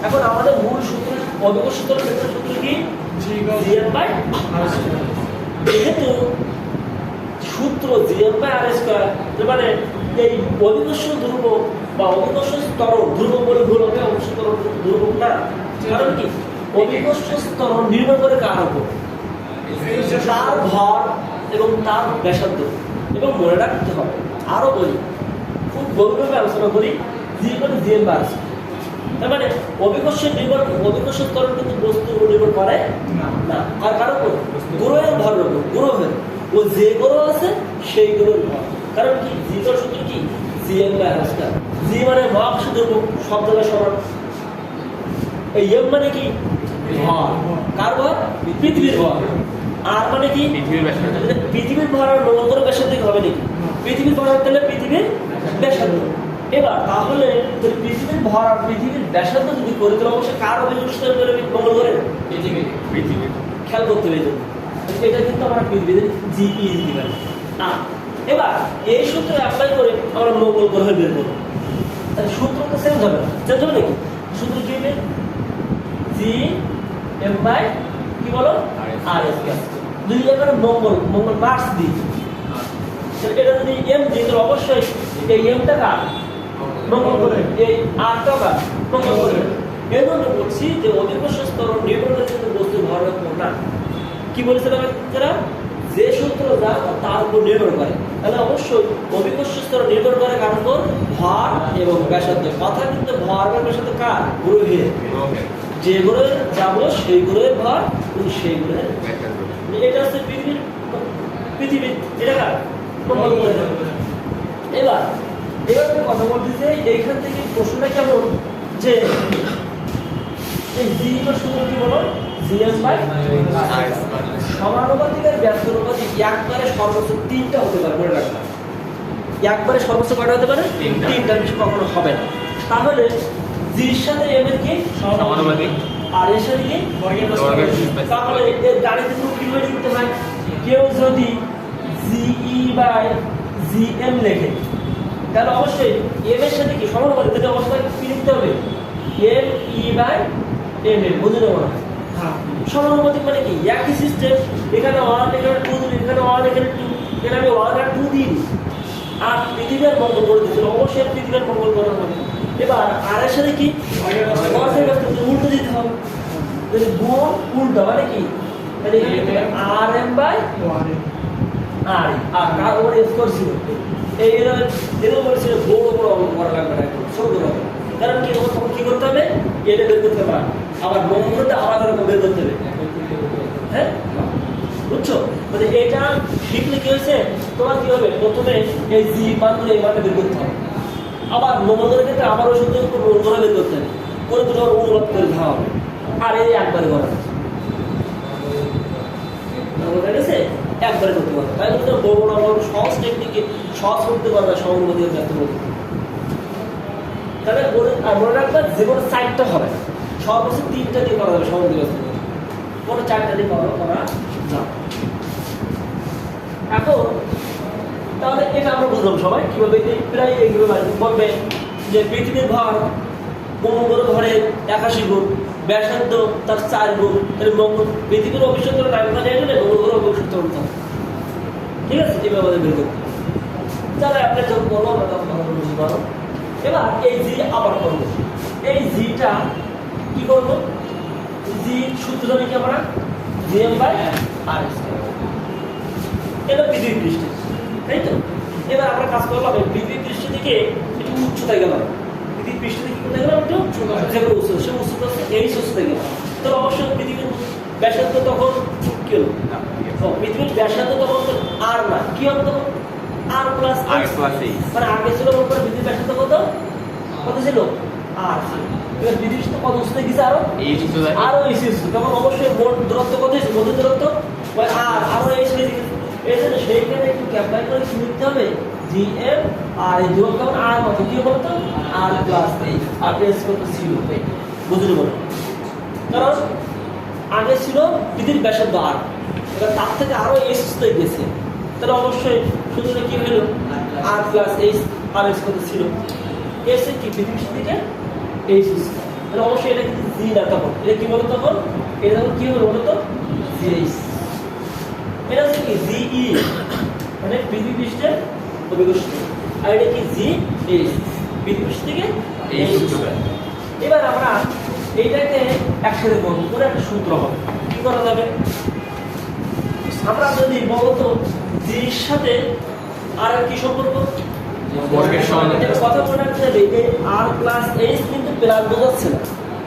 এখন আমাদের মূল সূত্র অবিকর্ষ স্তরের ক্ষেত্রে সূত্র কি? GM by R square. যেহেতু সূত্র জিএম বাই আর স্কয়ার, মানে এই অবিকর্ষ ধ্রুবক বা অবিকর্ষ স্তরণ, ধ্রুবক বলে ভুল হবে, অবিকর্ষ স্তরণ ধ্রুবক না। কারণ কি অবিকর্ষ স্তরণ নির্ভর করে কার উপর? তার ভর এবং তার ব্যাসার্ধ। এবং মনে রাখতে হবে, আরো বলি, খুব গভীরভাবে আলোচনা করি, জি মানে জিএম বাই আর স্কয়ার। তার মানে অবিকর্ষ স্তরণ কিন্তু বস্তুর উপর নির্ভর করে না। আর কারো উপর? গ্রহের ভরের উপর। গ্রহের ও যে গ্রহ আছে সেই গ্রহের ভর। কারণ কি জিটার সূত্র কি? GM by R square. G মানে মহাকাশ ধ্রুবক, সব জায়গায় সমান। এই এম মানে কি? ভর। কার ভর? পৃথিবীর ভর। আর মানে কি? পৃথিবীর ভর আর মঙ্গল গ্রহের ব্যাসার্ধ হবে নাকি? পৃথিবীর ভর তাহলে পৃথিবীর ব্যাসার্ধ। এবার তাহলে পৃথিবীর ভর আর পৃথিবীর ব্যাসার্ধ যদি করি, তাহলে অবশ্যই কার অবিকর্ষ স্তর করে মঙ্গল গ্রহের? পৃথিবী। খেয়াল করতে হবে, এটা কিন্তু আমরা পৃথিবীতে জিপি দিতে পারি। এবার এই সূত্র অ্যাপ্লাই করে আমরা মঙ্গল গ্রহে বের করবো, তাহলে সূত্রটা চেঞ্জ হবে না। চেঞ্জ হবে নাকি? সূত্র কি হবে? জি এম বাই কি বলো আর স্কয়ার। যদি এবারে মঙ্গল মার্কস দিই, এটা যদি এম দিই, তাহলে অবশ্যই এই এমটা কার? মঙ্গল গ্রহের। এই আরটা কার? মঙ্গল গ্রহের। এই জন্য বলছি যে অবিকর্ষ স্তরণ নির্ভর করে কিন্তু বস্তুর ভরের উপর না। কি বলেছিলাম যারা? যে সূত্র যা তার উপর নির্ভর করে, তাহলে অবশ্যই অবিকর্ষ স্তর নির্ভর করে কার উপর? ভর এবং ব্যাসার্ধ। কথা কিন্তু ভর এবং ব্যাসার্ধ কার? গ্রহের। যে গ্রহে যাবো সেই গ্রহের ভর এবং সেই গ্রহের ব্যাসার্ধ। এটা হচ্ছে পৃথিবী। এটা কার? মঙ্গল গ্রহের। এবার আমি কথা বলতেছি, এইখান থেকে প্রশ্নটা কেমন যে এই জি এর সূত্র কি বলো? GM by R square. সমানুপাতিকের ব্যস্তানুপাতিক একবারে সর্বোচ্চ 3টা হতে পারে, মনে রাখবেন। একবারে সর্বোচ্চ কয়টা হতে পারে? 3টার বেশি কখনো হবে না। তাহলে জির সাথে এম এর কি সমানুপাতিক, আর এর সাথে কি বর্গের। তাহলে এর গাণিতিক রূপ কিভাবে লিখতে হয়? কেউ যদি জিই বাই জিএম লেখে, তাহলে অবশ্যই এম এর সাথে কি সমানুপাতিক, তাহলে অবশ্যই কি লিখতে হবে? M E by M A. বুঝে নেব না? সমানুপাতিক মানে কি? একই সিস্টেম। এখানে 1, এখানে 2, এখানে 1, এখানে 2, এখানে আমি 1 আর 2 দিই, আর পৃথিবীর মঙ্গল করে দিচ্ছিল, অবশ্যই পৃথিবীর মঙ্গল করার হবে। এবার আর এর সাথে কি উল্টো দিতে হবে, গুণ উল্টো মানে কি? তাহলে এখানে আর এম বাই আর আর কার উপর স্কোর ছিল, এই এরকম বলছিল বড় বড় অঙ্ক করা লাগবে না, ছোট বড়। কারণ কি তখন কি করতে হবে? এটা বের করতে পারে, আবার মঙ্গলটা আলাদা রকম বের করতে হবে। হ্যাঁ, বুঝছো? মানে এটা শিখলে কি হয়েছে, তোমার কি হবে? প্রথমে এই জি মানগুলো এই মানটা বের করতে হবে, আবার মঙ্গলের ক্ষেত্রে আবারও শুধু মঙ্গল বের করতে হবে, করে দুটো অনুবাদ করে দেওয়া হবে, আর এই একবারে করা গেছে, একবারে করতে পারবে। তাই বলতে বড় বড় সহজ টেকনিকে সহজ করতে পারবে সমানুপাতিক ব্যক্ত করতে। তাহলে মনে রাখবে যে কোনো 4টা হবে, সর্বোচ্চ 3টা দিয়ে করা যাবে সমানুপাতিক ব্যক্ত করতে, কোনো 4টা দিয়ে করা না। এখন তাহলে এটা আমরা বুঝলাম সবাই কিভাবে, প্রায় এইভাবে বলবে যে পৃথিবীর ভর মঙ্গল ভরের 81 গুণ, ব্যাসার্ধ তার 4 গুণ, তাহলে মঙ্গল পৃথিবীর অভিষেক নামটা নিয়ে গেলে মঙ্গল গ্রহ অভিষেক করতে হবে। ঠিক আছে, এইভাবে আমাদের বের করতে। যারা অ্যাপ্লাই যখন করবো আমরা তখন বুঝতে পারো। এবার এই জি আবার করবো, এই জিটা কি করবো, জি সূত্র জানি কি আমরা জিএম বাই আর স্কয়ার, এটা পৃথিবী পৃষ্ঠ, তাই তো? এবার আমরা কাজ করলাম পৃথিবী পৃষ্ঠ থেকে একটু উচ্চতায় গেলাম, পৃথিবী পৃষ্ঠ থেকে কোথায় গেলাম, একটু যেগুলো উচ্চতা, সে উচ্চতা এই উচ্চতায় গেলাম। তো অবশ্যই পৃথিবীর ব্যাসার্ধ তখন কি হলো, পৃথিবীর ব্যাসার্ধ তখন আর না, কি হবে তখন আর প্লাস মানে আগে ছিল পৃথিবীর ব্যাসার্ধ কত কত ছিল আর, এবার পৃথিবীর সাথে কত উচ্চতায় গেছে আরো আরো এসে তখন অবশ্যই মোট দূরত্ব কত হয়েছে, মধ্যে দূরত্ব আর আরো এসে গেছে। এই জন্য সেইখানে একটু ক্যাপচার করে কি লিখতে হবে, জি এম আর এই দূরত্ব আর কত কি বলতো আর প্লাস এই আর এস কত ছিল, বুঝতে পারো? কারণ আগে ছিল পৃথিবীর ব্যাসার্ধ আর, এবার তার থেকে আরো এস উচ্চতায় গেছে, তাহলে অবশ্যই সূত্রটা কি হলো আর প্লাস এইচ আর এস কত ছিল, এস কি পৃথিবীর থেকে এইচ উচ্চতা, তাহলে অবশ্যই এটা কিন্তু জি না, তখন এটা কি বলতো, তখন এটা তখন কি হলো বলতো জিএইচ, এটা হচ্ছে কি জিই মানে পৃথিবী পৃষ্ঠের অভিকর্ষ, আর এটা কি জি এইচ পৃথিবী পৃষ্ঠ থেকে এইচ উচ্চতা। এবার আমরা এইটাকে একসাথে করবো করে একটা সূত্র হবে, কি করা যাবে, আমরা যদি বলতো জির সাথে আর কি সম্পর্ক, কথা মনে রাখতে হবে যে আর প্লাস এইচ কিন্তু প্লাস বোঝাচ্ছে না,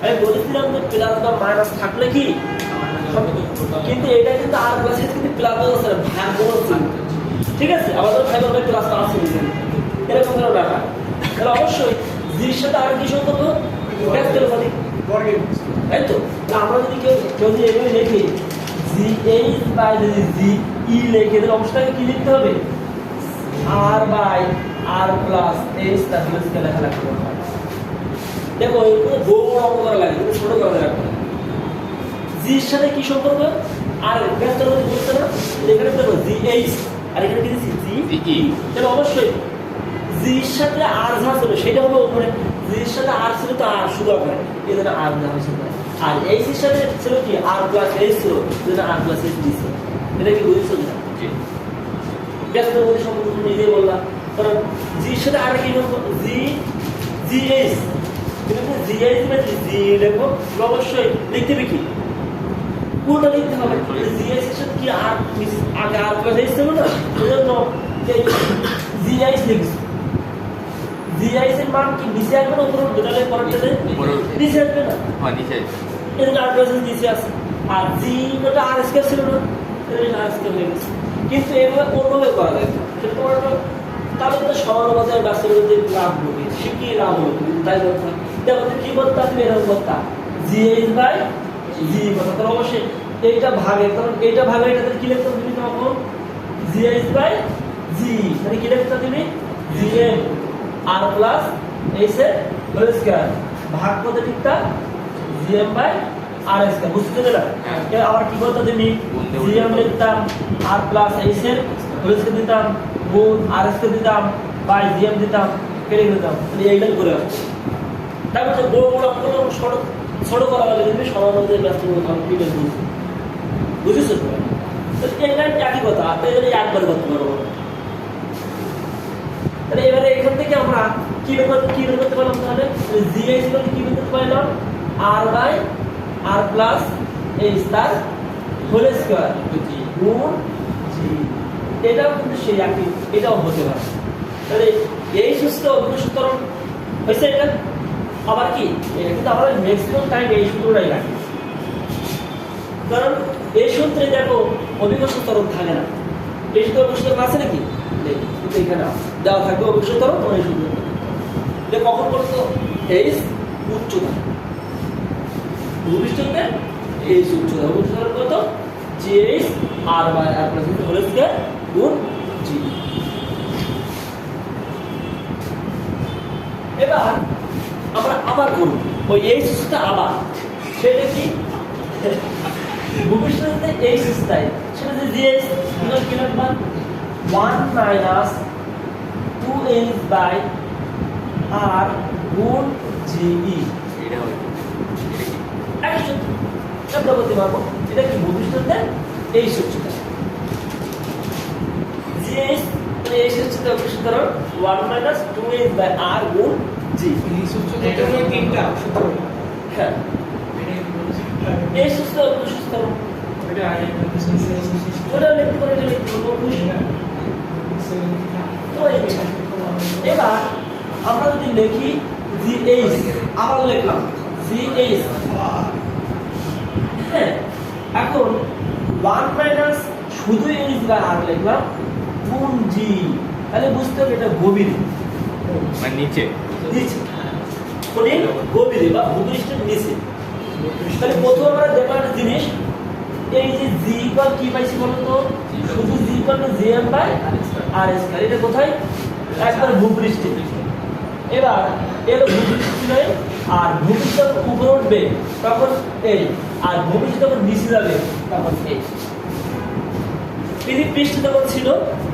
আমি বলেছিলাম যে প্লাস বা মাইনাস থাকলে কি, কিন্তু এটা কিন্তু আর প্লাস এইচ কিন্তু প্লাস বোঝাচ্ছে না, ভাগ বোঝাচ্ছে, ঠিক আছে? আমাদের ফাইবার বাই প্লাস আছে এরকম ধরনের ব্যাপার। তাহলে অবশ্যই জির সাথে আর কি সম্পর্ক, তাই তো? আমরা যদি কেউ যদি এভাবে লিখি জি এইচ বাই যদি জি ই লিখে, তাহলে অবশ্যই কি লিখতে হবে আর বাই আর প্লাস এইচ তার প্লাসকে লেখা লাগবে। দেখো এগুলো বড় অঙ্ক করা লাগে, কিন্তু ছোট করা লাগে। জির সাথে কি সম্পর্ক আর ব্যস্ত মধ্যে বুঝতে না, এখানে দেখো জি এইচ আর এখানে কি দিচ্ছি জি ই, তাহলে অবশ্যই জির সাথে আর যা ছিল সেটা হবে উপরে, জির সাথে আর ছিল তো আর শুধু ওখানে, এই জন্য আর দেওয়া হয়েছে, আর এইচ এর সাথে ছিল কি আর প্লাস এইচ ছিল, এই জন্য আর প্লাস এইচ দিয়েছে। এটা কি বুঝছো না? ব্যস্ত মধ্যে সম্পর্ক নিজেই বললাম, কারণ জির সাথে আর কি জি জি এইচ, জি এইচ মানে জি লেখো, অবশ্যই লিখতে হবে কি পুরোটা লিখতে হবে, জি এইচ এর সাথে কি আর আগে আর প্লাস এইচ ছিল না, সেজন্য জি এইচ লিখছি। জি এইচ এর মান কি নিচে আসবে না উপরে, দুটালে পরেরটাতে নিচে আসবে না, হ্যাঁ নিচে এজন্য আর প্লাস এইচ নিচে আছে, আর জি ওটা আর স্কয়ার ছিল না, এজন্য আর স্কয়ার হয়ে গেছে। কিন্তু এভাবে কোনভাবে করা যায় না, সেটা তোমার তাহলে তো সমানুপাতের ব্যস্ততার লাভ হবে, শিখিয়ে লাভ হবে, তাই বলতে দেখো কি বলতে তুমি এরকম বলতা জি এইচ বাই জি বলতে, তাহলে অবশ্যই এইটা ভাগে, কারণ এইটা ভাগে এটাতে কি লিখতে তুমি তখন জি এইচ বাই জি মানে কি লিখতে তুমি G M R plus H এর হোল স্কয়ার ভাগ করতে ঠিকটা G M by R square, বুঝতে পেলে? আবার কি করতে তুমি জি এম লিখতাম আর প্লাস এইচ এর হোল স্কয়ার দিতাম গুণ আর স্কয়ার দিতাম বাই জি এম দিতাম, কেটে দিতাম, এইটাই করে আসছে। তারপর যে বড় বড় অঙ্কগুলো ছোট করা গেলে তুমি সমানুপাতের ব্যস্ততা কমপ্লিট বুঝেছো তো? এটা একই কথা, আপনি এখানে একবার করতে পারবো। তাহলে এবারে এখান থেকে আমরা কি বের করতে পারলাম, তাহলে জি এইচ বলতে কি বের করতে পারলাম আর বাই আর প্লাস এইচ তার হোল স্কয়ার গুণ জি, এটাও কিন্তু সেই একই, এটাও হতে পারে। তাহলে এই সূত্র অভিকর্ষ ত্বরণ হয়েছে এটা, আবার কি এটা কিন্তু আমরা ম্যাক্সিমাম টাইম এই সূত্রটাই রাখি, কারণ এই সূত্রে দেখো অভিকর্ষ ত্বরণ থাকে না, এই সূত্র অভিকর্ষ ত্বরণ আছে নাকি, কিন্তু এখানে দেওয়া থাকবে অভিকর্ষ ত্বরণ, ওই সূত্র কখন করতো এইচ উচ্চতা ভূপৃষ্ঠতে এইচ উচ্চতা, অভিকর্ষ ত্বরণ কত G H R by R plus whole square গুণ জি। এবার আমরা আবার করব ওই এইচ উচ্চতা, আবার সেটা কি ভূপৃষ্ঠতে এইচ উচ্চতায় সেটা যে জি এইচ কি লিখবা 1 মাইনাস 2h বাই আর গুণ জিই, এটা হবে এটা কি শব্দ বলতে পারবো, এটা কি ভূপৃষ্ঠতে এই সূত্রটা জিএস মানে এই সূত্রটা অভিকর্ষ ত্বরণ 1 মাইনাস 2h বাই আর গুণ জি এই সূত্রটা তো হলো তিনটা সূত্র। হ্যাঁ এই সূত্র সূত্র এটা আগে ওটা লিখতে পারে এটা লিখতে পারবো খুশি তো এই এবার আমরা যদি লিখি জিএইচ আবার লিখলাম জিএইচ হ্যাঁ এখন 1 মাইনাস শুধু এইচ বাই আর লিখলাম গুণ জি তাহলে বুঝতে হবে এটা গভীর মানে নিচে নিচে কোন গভীরে বা ভূপৃষ্ঠের নিচে তাহলে প্রথম আমরা দেখলাম একটা জিনিস এই যে জি ইকুয়াল কি পাইছি বলুন তো শুধু G equal to GM by R square এটা কোথায় একবার ভূপৃষ্ঠে এবার এর ভূপৃষ্ঠ নয় আর ভূপৃষ্ঠ যখন উপরে উঠবে তখন এই আর ভূপৃষ্ঠ যখন নিচে যাবে তখন এই পৃথিবী পৃষ্ঠ যখন ছিল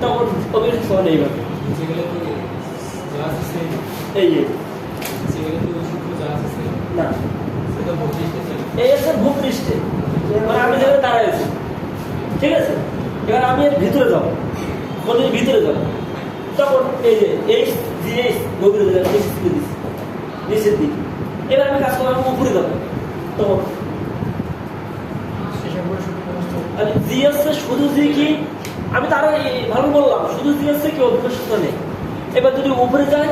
তখন অভিষ্ঠ তখন এইভাবে যেগুলো তো যা আছে এই যে যেগুলো তো সূত্র যা আছে না সেটা বলতে চাই। এই আছে ভূপৃষ্ঠে মানে আমি যেখানে দাঁড়ায় আছি ঠিক আছে এবার আমি এর ভিতরে যাবো নদীর ভিতরে যাবো তখন এই যে এই যে গভীর হয়ে যাবে নিচের দিকে এবার আমি কাজ করবো আমি উপরে যাবো তখন জি আসছে শুধু জি কি আমি তার ভালো বললাম শুধু জি আসছে কি অভ্যস্ত নেই এবার যদি উপরে যায়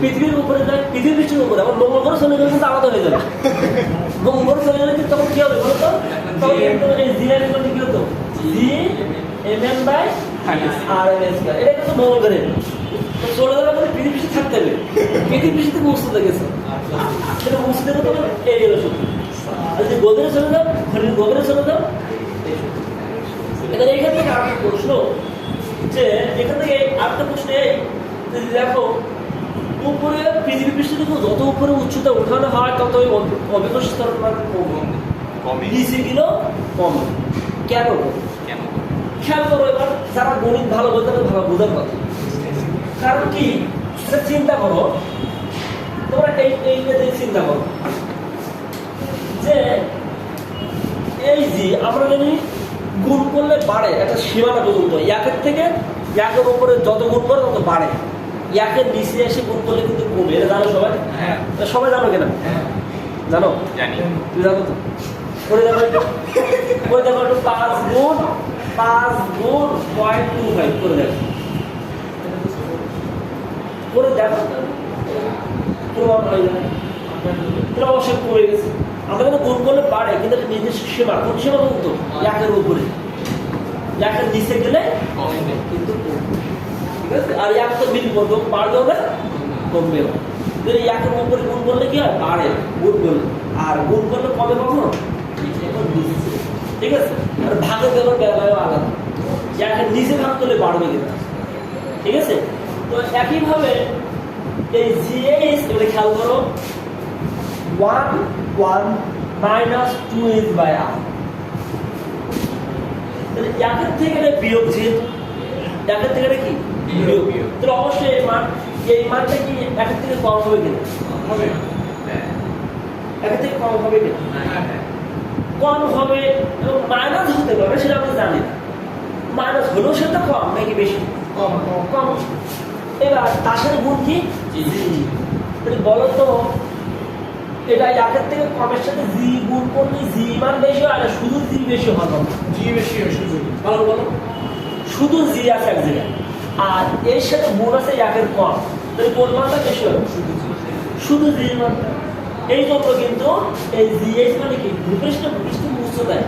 পৃথিবীর উপরে যায় পৃথিবীর পৃষ্ঠের উপরে আবার মঙ্গল গ্রহ চলে গেলে কিন্তু আলাদা হয়ে যাবে মঙ্গল গ্রহ চলে গেলে কিন্তু তখন কি হবে বলো তো তখন কিন্তু এই জি এর মধ্যে কি হতো G M M by R M square এটা কিন্তু মঙ্গল গ্রহে চলে যাওয়ার পরে পৃথিবী পৃষ্ঠে থাকতে হবে পৃথিবী পৃষ্ঠ থেকে উচ্চতা গেছে সেটা উচ্চতা থেকে তখন এই গেল শুধু আর যদি গভীরে চলে যাও ঘরের গভীরে চলে যাও এখানে এখান থেকে আরেকটা প্রশ্ন যে এখান থেকে আরেকটা প্রশ্ন এই যদি দেখো উপরে পৃথিবী পৃষ্ঠ থেকে যত উপরে উচ্চতা উঠানো হয় তত ওই অবিকশ স্তরের মান কমে নিচে গেল কম কেন কেন খেয়াল করো এবার যারা গণিত ভালো বলতে পারে ভালো বোঝার কথা কারণ কি সেটা চিন্তা করো তোমরা এইটা দিয়ে চিন্তা করো যে এই যে আমরা জানি গুণ করলে বাড়ে একটা সীমানা পর্যন্ত একের থেকে একের উপরে যত গুণ করে তত বাড়ে একের নিচে এসে গুণ করলে কিন্তু কমে এটা জানো সবাই হ্যাঁ সবাই জানো কিনা হ্যাঁ জানো জানি তুমি জানো তো করে দেখো একটু করে দেখো একটু 5 গুণ 0.25 করে দেখো করে দেখো প্রমাণ হয় না এটা অবশ্যই কমে গেছে আমরা কিন্তু গুণ করলে বাড়ে কিন্তু একটা নির্দিষ্ট সীমা কোন সীমা বলতো একের উপরে একের নিচে গেলে কমে কিন্তু কমবে। ঠিক আছে আর এক তো মিল করবো বাড়বে হবে কমবে হবে যদি একের উপরে গুণ করলে কি হয় বাড়ে গুণ করলে আর গুণ করলে কমে কখনো এখন নিচে ঠিক আছে আর ভাগে দেওয়ার বেলায় আলাদা একের নিচে ভাগ করলে বাড়বে কিনা ঠিক আছে তো একইভাবে এই জিএইচ এবারে খেয়াল করো 1 মাইনাস 2h বাই r তাহলে একের থেকে এটা বিয়োগ যেহেতু একের থেকে এটা কি বিয়োগ তাহলে অবশ্যই এই মানটা কি একের থেকে কম হবে কিনা হবে একের থেকে কম হবে কিনা কম হবে এবং মাইনাস হতে পারে সেটা আমরা জানি না মাইনাস হলেও সেটা কম নাকি বেশি কম কম কম এবার তার সাথে গুণ কি তাহলে বলো তো এটা একের থেকে কমের সাথে জি গুণ করলে জি মান বেশি হয় না শুধু জি বেশি হবে জি বেশি সুযোগ ভালো বলো শুধু জি আছে এক জায়গায় আর এর সাথে গুণ আছে একের কম তাহলে কোন মানটা বেশি হবে শুধু জি মানটা এই জন্য কিন্তু এই জি এইচ মানে কি ভূপৃষ্ঠ উচ্চতায়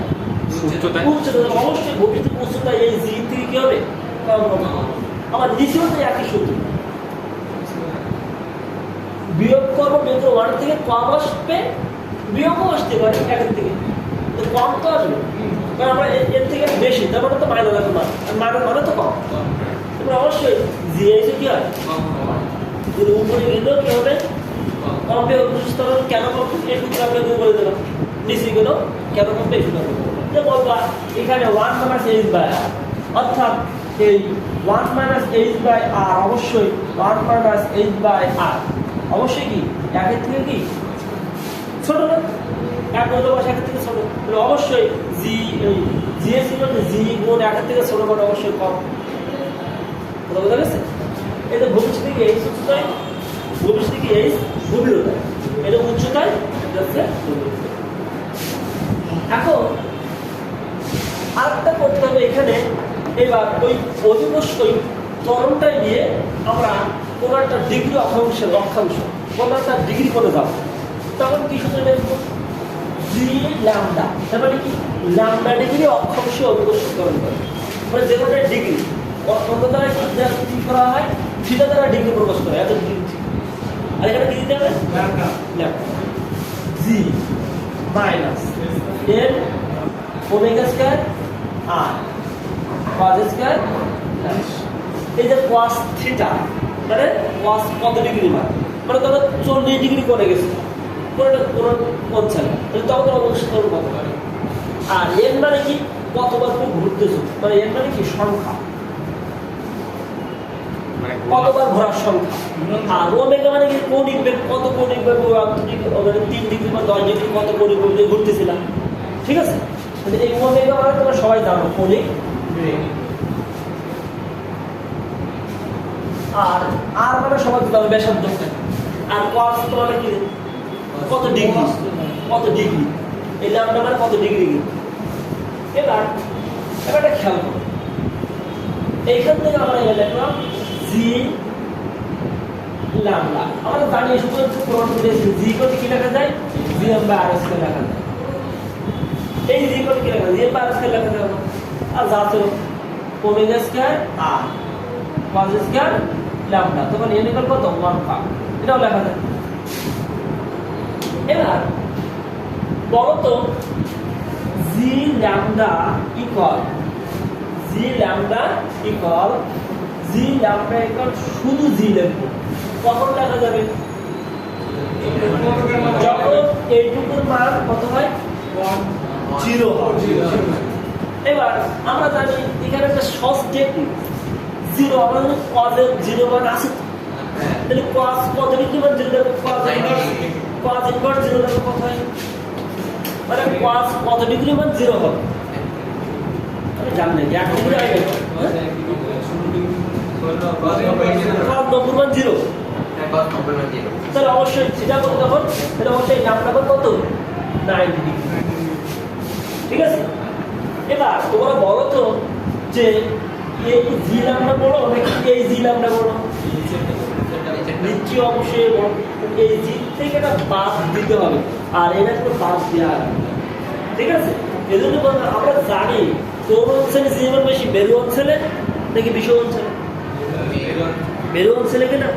উচ্চতায় উচ্চতা অবশ্যই ভূপৃষ্ঠ উচ্চতায় এই জি থেকে কি হবে কম হবে আমার নিচেও তো একই সূত্র বিয়োগ করবো বিয়োগ 1 থেকে কম আসবে বিয়োগও আসতে পারে একের থেকে তো কম তো আসবে কারণ আমরা এর থেকে বেশি তার মানে তো মাইনাস আছে মান আর মাইনাস মানে তো কম এবার অবশ্যই জিএইচে কি হয় যদি উপরে গেলেও কি হবে কমবে স্তর কেন কমবে এই সূত্র আমরা বলে দিলাম নিচে গেলেও কেন কমবে এই সূত্র যে বলবা এখানে 1 মাইনাস এইচ বাই আর অর্থাৎ এই 1 মাইনাস এইচ বাই আর অবশ্যই 1 মাইনাস এইচ বাই আর অবশ্যই কি একের থেকে কি ছোট না এক বলতে পারছি একের থেকে ছোট তাহলে অবশ্যই জি জিএসি বলতে জি গুণ একের থেকে ছোট মানে অবশ্যই কম কথা বোঝা গেছে এই তো ভবিষ্যৎ থেকে এই সূত্রটাই গভীরতা কি এইচ গভীরতা, এটা উচ্চতায় এটা হচ্ছে গভীরতা। এখন আরেকটা করতে হবে এখানে, এবার ওই অভিকর্ষ ওই ত্বরণটাই নিয়ে আমরা কোনো একটা ডিগ্রি অক্ষাংশ কোনো একটা ডিগ্রি করে যাবো, তখন কি সূত্র দেখবো জি ল্যামডা, তার মানে কি ল্যামডা ডিগ্রি অক্ষাংশে অভিকর্ষ ত্বরণ করে, মানে যে কোনো ডিগ্রি অন্য দ্বারা কি করা হয় থিটা দ্বারা ডিগ্রি প্রকাশ করে, এত ডিগ্রি। আর এখানে কি দিতে হবে ল্যামডা, জি মাইনাস এর omega square R cos square, এই যে cos থিটা মানে cos কত ডিগ্রি মানে তখন 40 ডিগ্রি করে গেছে কোনো কোণ ছাড়া, তাহলে তখন অবশ্যই কত পারে। আর এর মানে কি কতবার খুব ঘুরতেছে, মানে এর মানে কি সংখ্যা, কতবার ঘোরার সংখ্যা। আর ওমেগা মানে কি কৌণিক বেগ, কত কৌণিক বেগ 3 ডিগ্রি বা 10 ডিগ্রি কত কৌণিক বেগ ঘুরতেছিলাম, ঠিক আছে। এই ওমেগা মানে তোমরা সবাই জানো কৌণিক বেগ, আর আর মানে সবাই জানো ব্যাসার্ধ, আর cos মানে কি কত ডিগ্রি, কত ডিগ্রি, এই ল্যামডা মানে কত ডিগ্রি। এবার একটা খেয়াল করো, এইখান থেকে আমরা এবার লিখলাম জি ল্যামডা, আমরা জানি সূত্র প্রমাণ করেছি জি করতে কি লেখা যায় G M by R square লেখা যায়, এই জি করতে কি লেখা যায় G M by R square লেখা যায়, আর যা তো omega square R cos square lambda, তখন n ইকুয়াল কত 1/2, এটাও লেখা যায়। এবার বলো তো জি ল্যামডা ইকুয়াল শুধু জি লিখবো, কখন লেখা যাবে যখন এইটুকুর মান কত হয় 0 হয়। এবার আমরা জানি এখানে একটা সহজ টেকনিক 0, আমরা যদি cos এর 0 মান আছে তাহলে cos কত ডিগ্রি মান 0 দেব, cos ইনভার্স 0 দেব কত হয়, মানে cos কত ডিগ্রি মান 0 হবে, আমি জানি না 1 ডিগ্রি আইবে cos 90 মান 0, তাহলে অবশ্যই এটা কত তখন, এটা অবশ্যই ল্যামডা কত 90 ডিগ্রি, ঠিক আছে। এবার তোমরা বলো তো যে এই জি ল্যামডা বড় নাকি এই জি ল্যামডা বড়, নিশ্চয়ই অবশ্যই বড়, এই জি থেকে এটা বাদ দিতে হবে আর এটা তো বাদ দেওয়া হবে, ঠিক আছে। এজন্য আমরা জানি কোন অঞ্চলে জি মান বেশি, মেরু অঞ্চলে নাকি বিষুব অঞ্চলে, মেরু অঞ্চলে কিনা,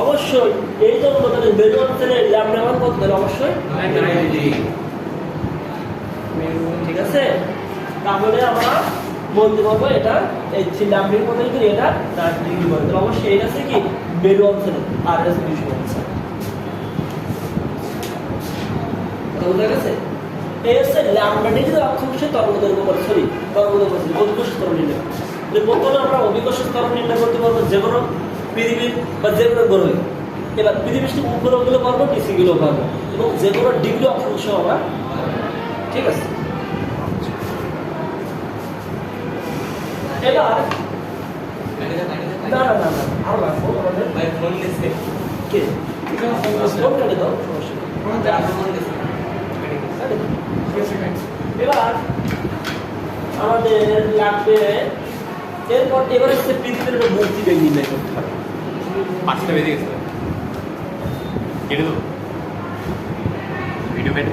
অবশ্যই এই জন্য মেরু অঞ্চলে ল্যামডা মান কত তাহলে অবশ্যই 90 ডিগ্রি, ঠিক আছে। তাহলে আমরা বলতে পারবো এটা এই ল্যামডার কত ডিগ্রি, এটা 90 ডিগ্রি বলে, তাহলে অবশ্যই এটা আছে কি মেরু অঞ্চলে আর এটা আছে বিষুব অঞ্চলে, বুঝা গেছে। এই হচ্ছে ল্যামডা ডিগ্রি অক্ষাংশে তরঙ্গদৈর্ঘ্য করে, সরি তরঙ্গদৈর্ঘ্য অভিকর্ষ ত্বরণ নির্ণয়। প্রথমে আমরা অভিকর্ষ ত্বরণ নির্ণয় করতে পারবো যে কোনো পৃথিবীর বা যে কোনো গ্রহে, এবার পৃথিবীর উপগ্রহগুলো পারবো টিসিগুলো পারবো, এবং যে কোনো ডিগ্রি অক্ষাংশ আমরা, ঠিক আছে। এবার না না না না আরো রাখবো আমাদের ফোন লিস্টে কে ফোন কেটে দাও, এবার আমাদের লাগবে এরপর এবার হচ্ছে পৃথিবীর মুক্তি বেগ নির্ণয় করতে হবে। 5টা বেজে গেছে, কেটে দেবো ভিডিও কেটে